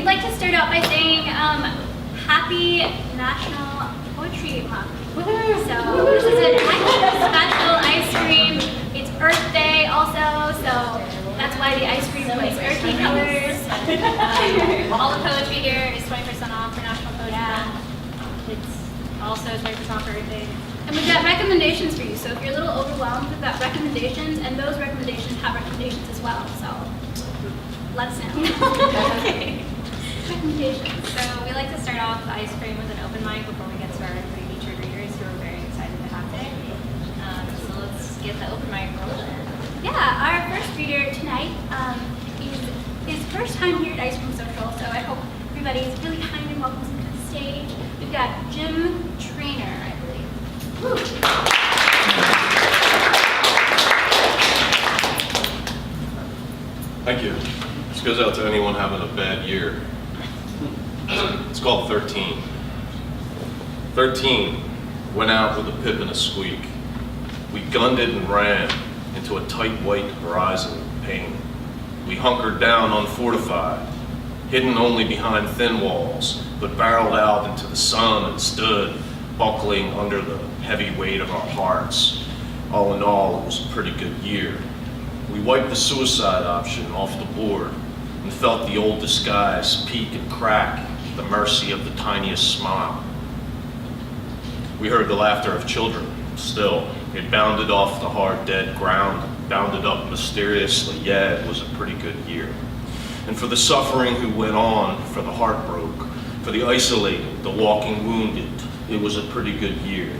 we'd like to start out by saying Happy National Poetry Month. So this is an extra special ice cream. It's Earth Day also, so that's why the ice cream was earthy colors. All the poetry here is 20% off for National Poetry Month. It's also 20% off for Earth Day. And we've got recommendations for you, so if you're a little overwhelmed, we've got recommendations, and those recommendations have recommendations as well, so let us know. Okay. Recommendations. So we like to start off the ice cream with an open mic before we get to our three featured readers who are very excited to have today. So let's get the open mic rolling. Yeah, our first reader tonight is his first time here at Ice Cream Social, so I hope everybody is really kind and welcomes him to the stage. We've got Jim Trainer, I believe. Woo. Thank you. This goes out to anyone having a bad year. It's called 13. 13 went out with a pip and a squeak. We gunned it and ran into a tight white horizon of pain. We hunkered down unfortified, hidden only behind thin walls, but barreled out into the sun and stood, buckling under the heavy weight of our hearts. All in all, it was a pretty good year. We wiped the suicide option off the board and felt the old disguise peak and crack at the mercy of the tiniest smile. We heard the laughter of children. Still, it bounded off the hard, dead ground, bounded up mysteriously. Yeah, it was a pretty good year. And for the suffering who went on, for the heartbroken, for the isolated, the walking wounded, it was a pretty good year.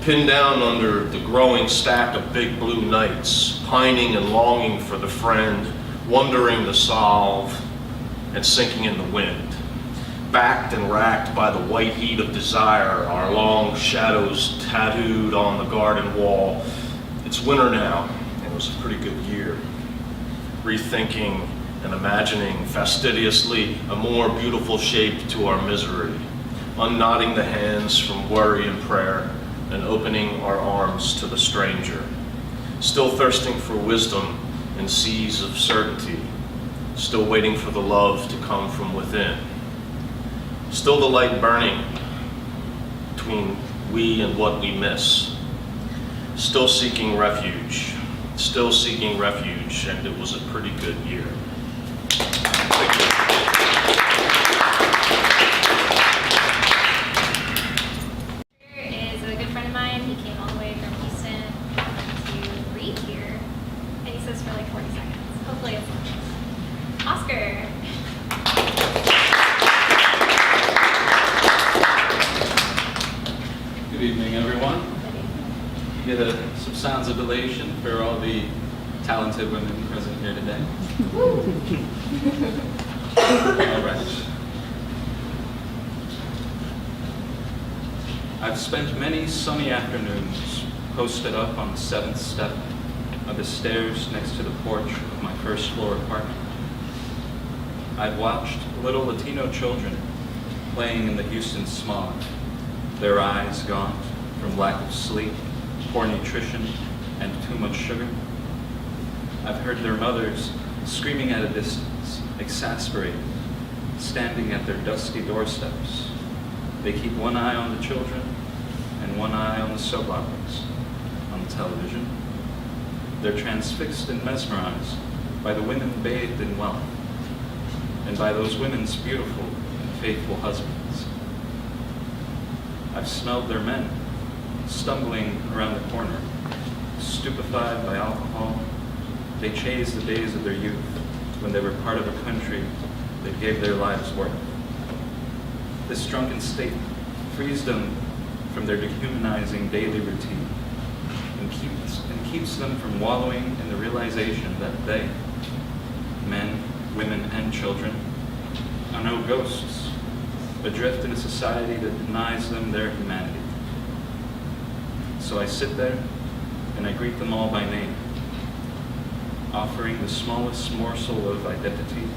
Pinned down under the growing stack of big blue nights, pining and longing for the friend, wondering to solve, and sinking in the wind. Backed and racked by the white heat of desire, our long shadows tattooed on the garden wall. It's winter now, and it was a pretty good year. Rethinking and imagining fastidiously a more beautiful shape to our misery, unknotting the hands from worry and prayer, and opening our arms to the stranger. Still thirsting for wisdom in seas of certainty, still waiting for the love to come from within. Still the light burning between we and what we miss. Still seeking refuge, and it was a pretty good year. Thank you. Is a good friend of mine. He came all the way from Houston to read here. And he says for like 40 seconds. Hopefully it's Oscar. Good evening, everyone. You get some sounds of elation for all the talented women present here today. All right. I've spent many sunny afternoons posted up on the 7th step of the stairs next to the porch of my first floor apartment. I've watched little Latino children playing in the Houston smog, their eyes gaunt from lack of sleep, poor nutrition, and too much sugar. I've heard their mothers screaming at a distance, exasperated, standing at their dusty doorsteps. They keep one eye on the children and one eye on the soap operas on the television. They're transfixed and mesmerized by the women bathed in wealth and by those women's beautiful and faithful husbands. I've smelled their men stumbling around the corner, stupefied by alcohol. They chased the days of their youth when they were part of a country that gave their lives worth. This drunken state frees them from their dehumanizing daily routine and keeps them from wallowing in the realization that they, men, women, and children, are no ghosts, adrift in a society that denies them their humanity. So I sit there and I greet them all by name, offering the smallest morsel of identity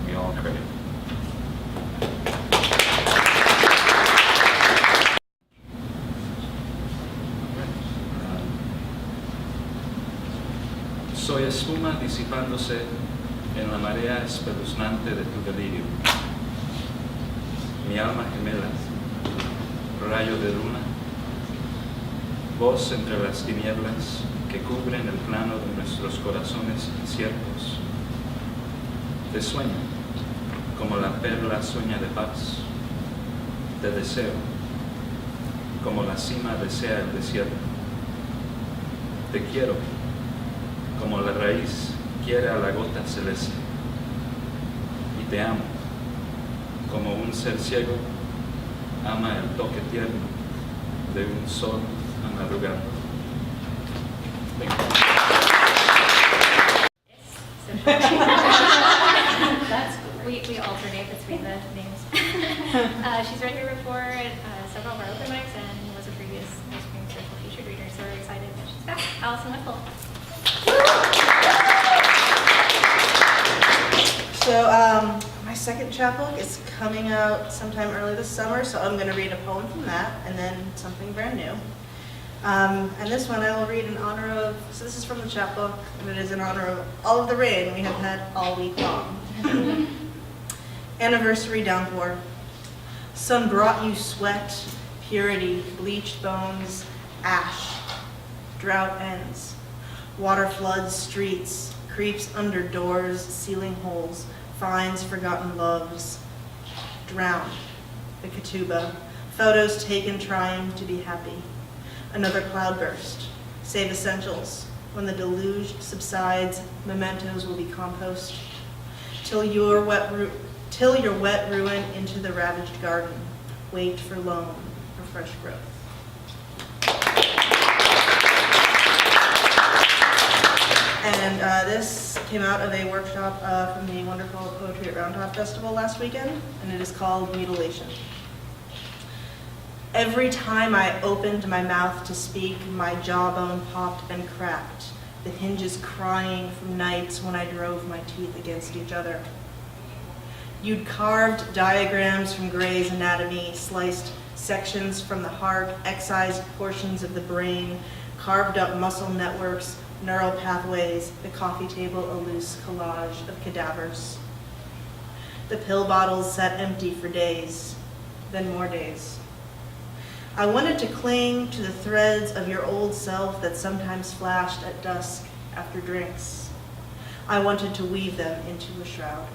we all crave. Soy espuma disipándose en la marea espeluznante de tu delirio. Mi alma gemela, rayo de luna, voz entre las tinieblas que cubren el plano de nuestros corazones inciertos. Te sueño como la perla sueña de paz. Te deseo como la cima desea el desierto. Te quiero como la raíz quiere a la gota celeste. Y te amo como un ser ciego ama el toque tierno de un sol amadrugado. We alternate between the names. She's read here before at several of our open mics and was a previous ice cream circle featured reader, so we're excited that she's back. Allyson Whipple. So my second chapbook is coming out sometime early this summer, so I'm going to read a poem from that and then something brand new. And this one I will read in honor of, so this is from the chapbook, and it is in honor of all of the rain we have had all week long. Anniversary downpour. Sun brought you sweat, purity, bleached bones, ash. Drought ends. Water floods streets, creeps under doors, ceiling holes, finds forgotten loves. Drown. The Katuba. Photos taken trying to be happy. Another cloudburst. Save essentials. When the deluge subsides, mementos will be compost. Till your wet ruin into the ravaged garden. Wait for loam, for fresh growth. And this came out of a workshop from the wonderful Poetry at Round Top Festival last weekend, and it is called Mutilation. Every time I opened my mouth to speak, my jawbone popped and cracked, the hinges crying from nights when I drove my teeth against each other. You'd carved diagrams from Gray's Anatomy, sliced sections from the heart, excised portions of the brain, carved up muscle networks, neural pathways, the coffee table a loose collage of cadavers. The pill bottles sat empty for days, then more days. I wanted to cling to the threads of your old self that sometimes flashed at dusk after drinks. I wanted to weave them into a shroud.